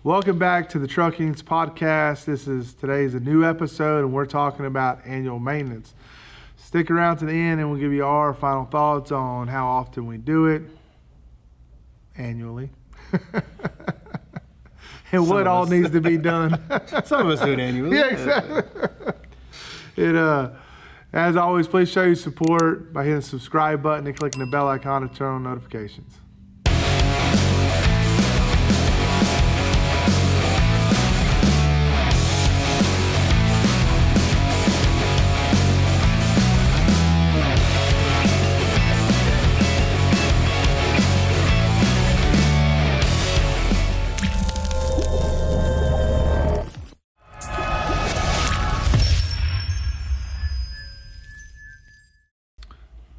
Welcome back to the Trailkings podcast. Today's a new episode, and we're talking about annual maintenance. Stick around to the end, and we'll give you our final thoughts on how often we do it annually, and what all needs to be done. Some of us do it annually. Yeah, exactly. As always, please show your support by hitting the subscribe button and clicking the bell icon to turn on notifications.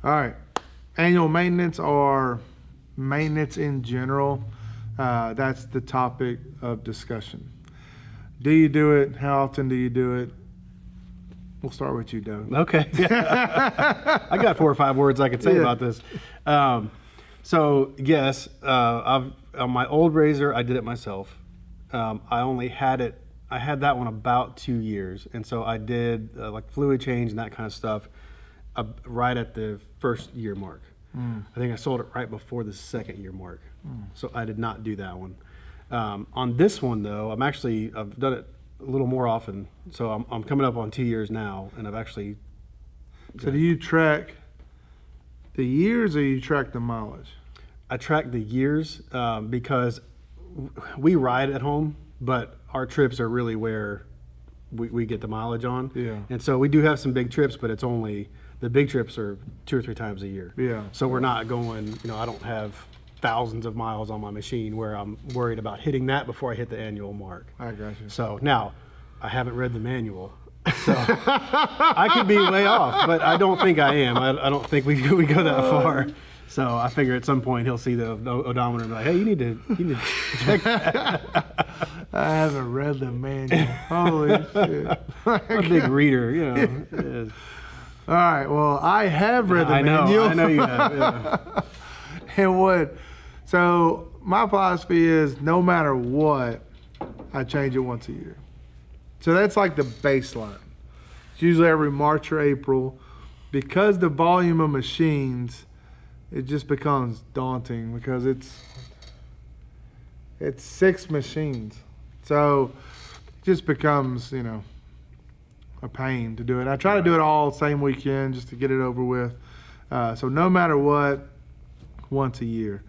All right, annual maintenance or maintenance in general, that's the topic of discussion. Do you do it? How often do you do it? We'll start with you, Doug. Okay. I got 4 or 5 words I could say about this. So yes, on my old Rzr, I did it myself. I had that one about 2 years. And so I did like fluid change and that kind of stuff right at the first year mark. I think I sold it right before the second year mark. So I did not do that one. On this one though, I've done it a little more often. So I'm coming up on 2 years now, and I've actually. So do you track the years or you track the mileage? I track the years because we ride at home, but our trips are really where we get the mileage on. Yeah. And so we do have some big trips, but the big trips are 2 or 3 times a year. Yeah. So we're not going, I don't have thousands of miles on my machine where I'm worried about hitting that before I hit the annual mark. I got you. So now, I haven't read the manual, so I could be way off, but I don't think I am. I don't think we go that far. So I figure at some point he'll see the odometer and be like, hey, you need to check that. I haven't read the manual. Holy shit. I'm a big reader, All right, well, I have read the manual. I know you have, yeah. And so my philosophy is no matter what, I change it once a year. So that's like the baseline. It's usually every March or April. Because the volume of machines, it just becomes daunting because it's 6 machines. So it just becomes, a pain to do it. I try to do it all same weekend just to get it over with. So no matter what, once a year.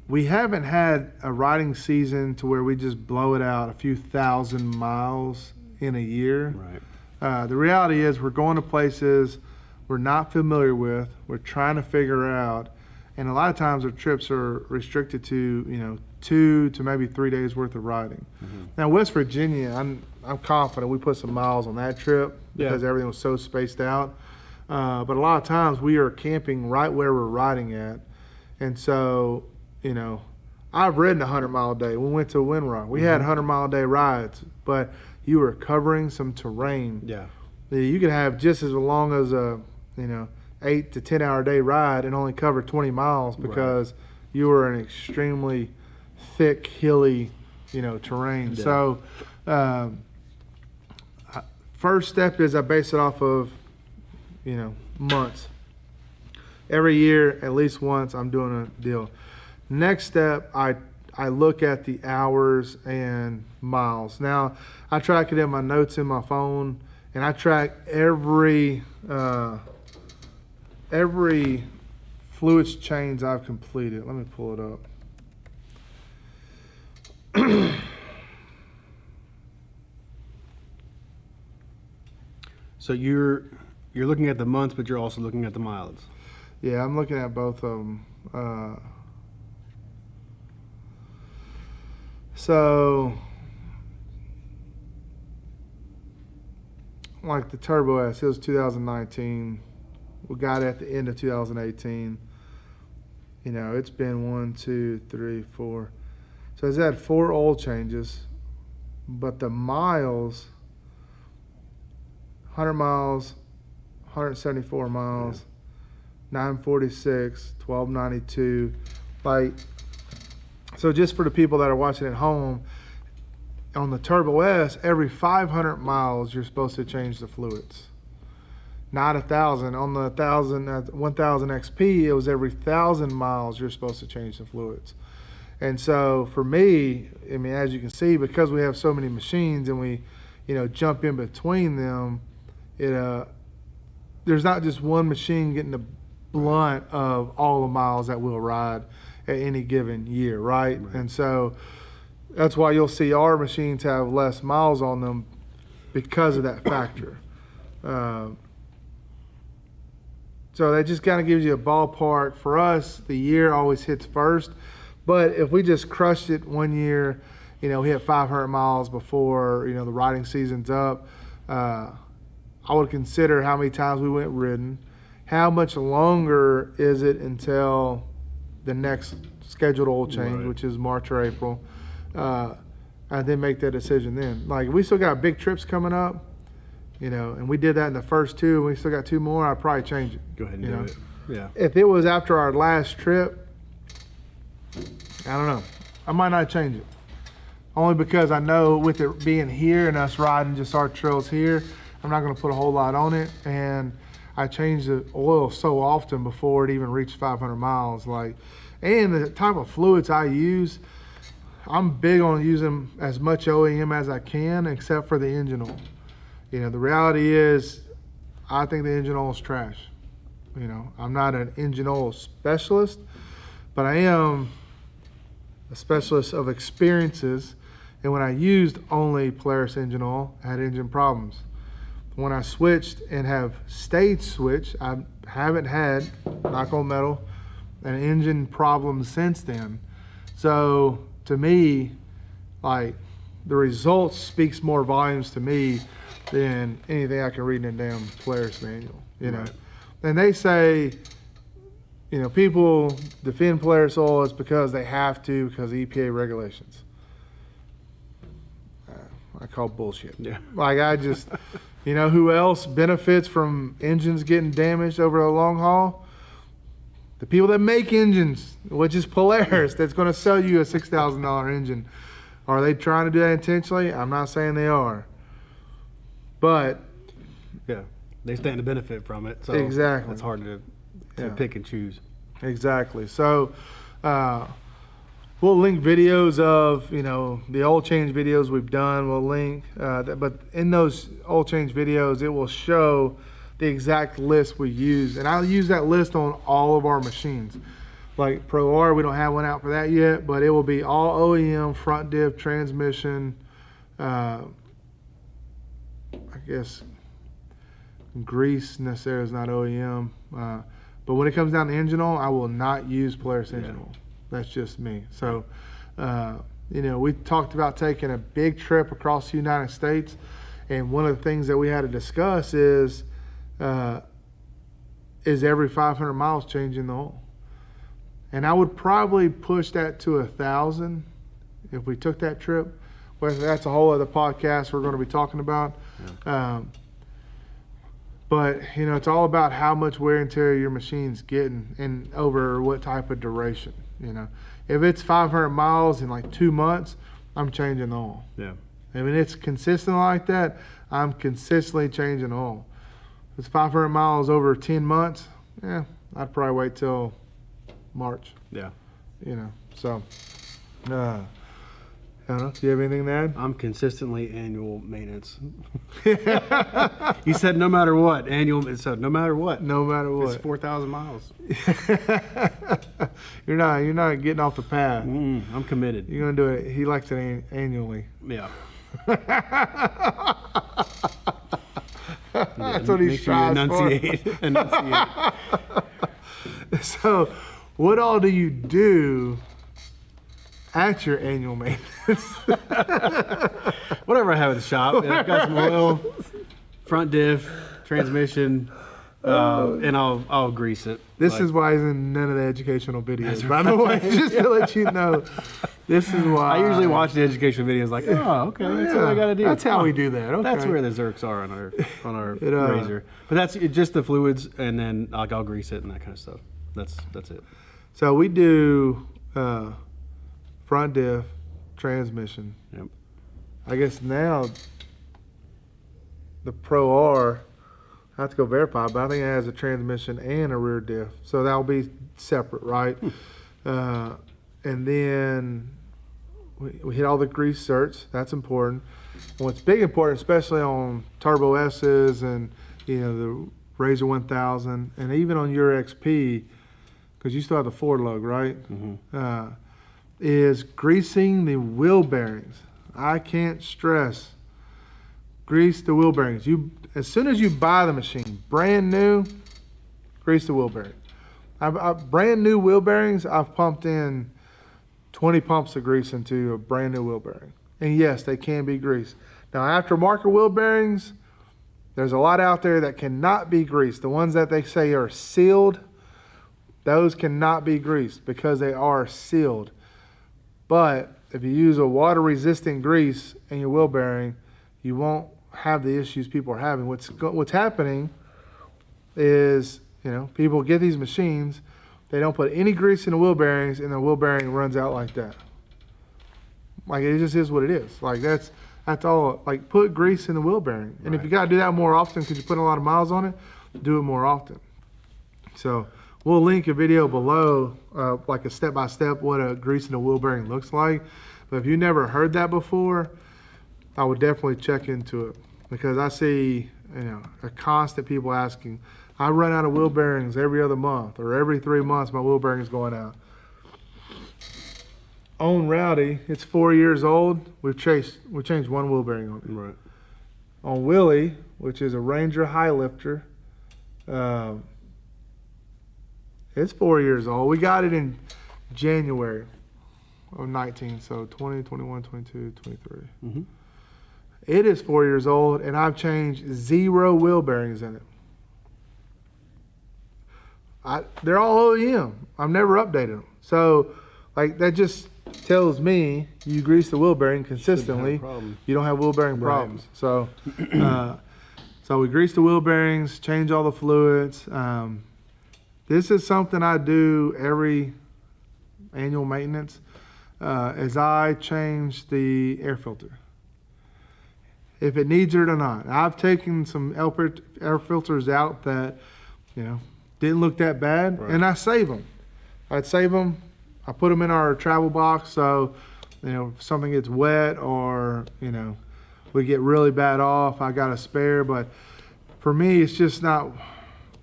We haven't had a riding season to where we just blow it out a few thousand miles in a year. Right. The reality is we're going to places we're not familiar with, we're trying to figure out, and a lot of times our trips are restricted to 2 to maybe 3 days worth of riding. Now West Virginia, I'm confident we put some miles on that trip because everything was so spaced out. But a lot of times we are camping right where we're riding at, and so I've ridden a 100-mile day. We went to Windrock. We had 100-mile-a-day rides, but you were covering some terrain. Yeah. You could have just as long as a 8 to 10 hour day ride and only cover 20 miles because you were in extremely thick, hilly, terrain. Yeah. So first step is I base it off of, months. Every year, at least once, I'm doing a deal. Next step, I look at the hours and miles. Now, I track it in my notes in my phone, and I track every fluids change I've completed. Let me pull it up. So you're looking at the months, but you're also looking at the mileage. Yeah, I'm looking at both of them. So, like the Turbo S, it was 2019. We got it at the end of 2018. It's been 1, 2, 3, 4. So it's had 4 oil changes, but the miles, 100 miles, 174 miles, 946, 1292. So just for the people that are watching at home, on the Turbo S, every 500 miles, you're supposed to change the fluids. Not 1,000. On the 1000 XP, it was every 1,000 miles you're supposed to change the fluids. And so for me, I mean, as you can see, because we have so many machines and we, jump in between them, there's not just one machine getting the blunt of all the miles that we'll ride at any given year, right? And so that's why you'll see our machines have less miles on them because of that factor. So that just kind of gives you a ballpark. For us, the year always hits first. But if we just crushed it one year, we hit 500 miles before, the riding season's up, I would consider how many times we went ridden, how much longer is it until the next scheduled oil change, which is March or April, and then make that decision then. Like, we still got big trips coming up, and we did that in the first two, and we still got two more, I'd probably change it. Go ahead and do it. Yeah. If it was after our last trip, I don't know. I might not change it. Only because I know with it being here and us riding just our trails here, I'm not going to put a whole lot on it. And I change the oil so often before it even reaches 500 miles. And the type of fluids I use, I'm big on using as much OEM as I can, except for the engine oil. The reality is, I think the engine oil is trash. I'm not an engine oil specialist, but I am a specialist of experiences. And when I used only Polaris engine oil, I had engine problems. When I switched and have stayed switched, I haven't had, knock on metal, an engine problem since then. So to me, the results speaks more volumes to me than anything I can read in a damn Polaris manual, Right. And they say, people defend Polaris oil is because they have to, because of EPA regulations. I call bullshit. Yeah. I just, who else benefits from engines getting damaged over a long haul? The people that make engines, which is Polaris, that's going to sell you a $6,000 engine. Are they trying to do that intentionally? I'm not saying they are. But yeah, they stand to benefit from it. So exactly. It's hard to pick and choose. Exactly. So we'll link videos of, the oil change videos we've done. We'll link, but in those oil change videos, it will show the exact list we use. And I'll use that list on all of our machines. Like Pro R, we don't have one out for that yet, but it will be all OEM, front diff, transmission, I guess grease necessarily is not OEM. But when it comes down to engine oil, I will not use Polaris engine oil. That's just me. So, we talked about taking a big trip across the United States. And one of the things that we had to discuss is every 500 miles changing the oil. And I would probably push that to 1,000 if we took that trip. Well, that's a whole other podcast we're going to be talking about. Yeah. But, it's all about how much wear and tear your machine's getting and over what type of duration, If it's 500 miles in 2 months, I'm changing the oil. Yeah. I mean, it's consistent like that, I'm consistently changing the oil. If it's 500 miles over 10 months, I'd probably wait till March. Yeah. So, I don't know. Do you have anything to add? I'm consistently annual maintenance. You said no matter what, annual. So no matter what. No matter what. It's 4,000 miles. You're not getting off the path. I'm committed. You're gonna do it. He likes it annually. Yeah. That's what he strives for. Enunciate. So, what all do you do at your annual maintenance? Whatever I have at the shop. I've got some oil, front diff, transmission, and I'll grease it. This is why he's in none of the educational videos, by the way, just to let you know. This is why. I usually watch the educational videos like, okay, that's what I got to do. That's how we do that. Okay. That's where the Zrks are on our Rzr. But that's just the fluids, and then I'll grease it and that kind of stuff. That's it. So we do front diff, transmission, I guess now the Pro R, I have to go verify, but I think it has a transmission and a rear diff. So that'll be separate, right? And then we hit all the grease certs. That's important. And what's big important, especially on Turbo S's and the Rzr 1000, and even on your XP, because you still have the Ford lug, right? Is greasing the wheel bearings. I can't stress, grease the wheel bearings. As soon as you buy the machine, brand new, grease the wheel bearing. Brand new wheel bearings, I've pumped in 20 pumps of grease into a brand new wheel bearing. And yes, they can be greased. Now, aftermarket wheel bearings, there's a lot out there that cannot be greased. The ones that they say are sealed, those cannot be greased because they are sealed. But if you use a water-resistant grease in your wheel bearing, you won't have the issues people are having. What's happening is, people get these machines, they don't put any grease in the wheel bearings, and the wheel bearing runs out like that. Like, it just is what it is. Like, that's all. Like, put grease in the wheel bearing. And if you got to do that more often because you're putting a lot of miles on it, do it more often. So we'll link a video below, like a step-by-step what a grease in a wheel bearing looks like. But if you never heard that before, I would definitely check into it, because I see, a constant people asking. I run out of wheel bearings every other month, or every 3 months my wheel bearing is going out. On Rowdy, it's 4 years old. We changed one wheel bearing on it. Right. On Willie, which is a Ranger high lifter, it's 4 years old. We got it in January of 19, so 20, 21, 22, 23. It is 4 years old, and I've changed 0 wheel bearings in it. They're all OEM. I've never updated them. So, like, that just tells me you grease the wheel bearing consistently, you don't have wheel bearing problems. So, so we grease the wheel bearings, change all the fluids. This is something I do every annual maintenance, as I change the air filter, if it needs it or not. I've taken some air filters out that, didn't look that bad, and I save them. I'd save them. I put them in our travel box, so if something gets wet or we get really bad off, I got a spare. But for me, it's just not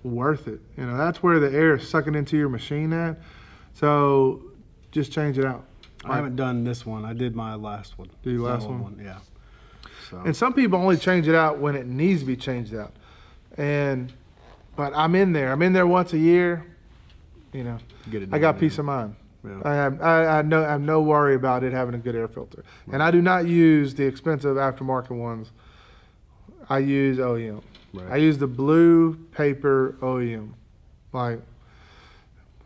worth it. That's where the air is sucking into your machine at. So just change it out. I haven't done this one. I did my last one. Do your last one? Yeah. So. And some people only change it out when it needs to be changed out. But I'm in there. I'm in there once a year. Get it I got done, peace of mind. Yeah. I have no worry about it having a good air filter. Right. And I do not use the expensive aftermarket ones. I use OEM. Right. I use the blue paper OEM. Like,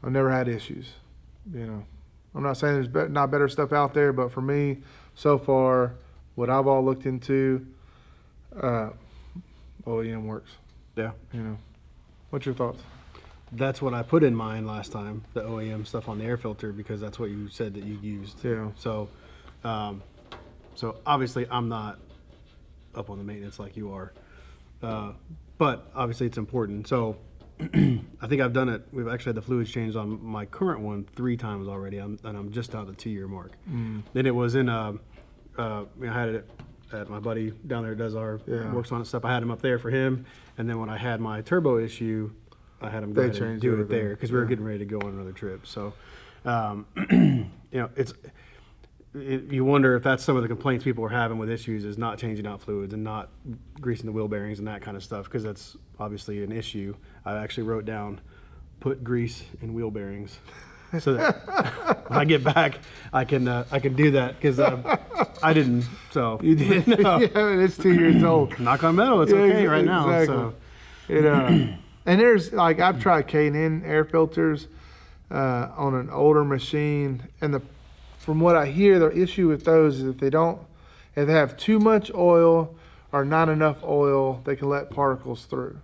I've never had issues. I'm not saying there's not better stuff out there, but for me, so far, what I've all looked into, OEM works. Yeah. What's your thoughts? That's what I put in mine last time, the OEM stuff on the air filter, because that's what you said that you used. Yeah. So, so obviously I'm not up on the maintenance like you are, but obviously it's important. So I think I've done it. We've actually had the fluids changed on my current one 3 times already, and I'm just out the 2-year mark. Then it was in I had it at my buddy down there does our works on it stuff. I had him up there for him, and then when I had my turbo issue, I had him go ahead and do it there because we were getting ready to go on another trip. So, you wonder if that's some of the complaints people are having with issues is not changing out fluids and not greasing the wheel bearings and that kind of stuff, because that's obviously an issue. I actually wrote down, put grease in wheel bearings, so that when I get back, I can do that, because I didn't. So you did. No. Yeah, it's 2 years old. Knock on metal, it's okay right now. Exactly. So and there's, like, I've tried K&N air filters on an older machine, and from what I hear, the issue with those is if they have too much oil or not enough oil, they can let particles through.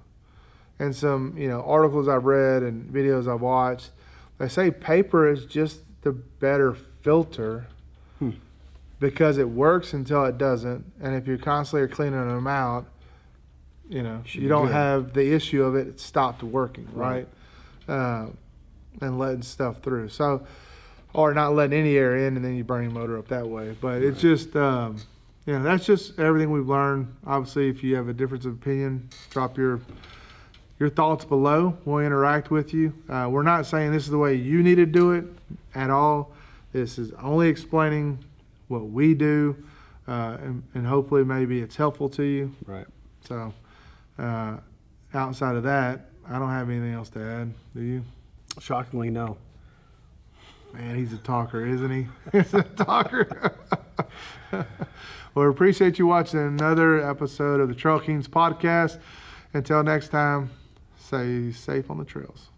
And some articles I've read and videos I've watched, they say paper is just the better filter. because it works until it doesn't. And if you constantly are cleaning them out, you know, Should you be don't good. have the issue of it stopped working, Right. right? And letting stuff through. So, or not letting any air in, and then you burn your motor up that way. But it's just, you know, that's just everything we've learned. Obviously, if you have a difference of opinion, drop your thoughts below. We'll interact with you. We're not saying this is the way you need to do it at all. This is only explaining what we do, and hopefully maybe it's helpful to you. Right. So, outside of that, I don't have anything else to add. Do you? Shockingly, no. Man, he's a talker, isn't he? He's a talker. Well, we appreciate you watching another episode of the Trail Kings podcast. Until next time, stay safe on the trails.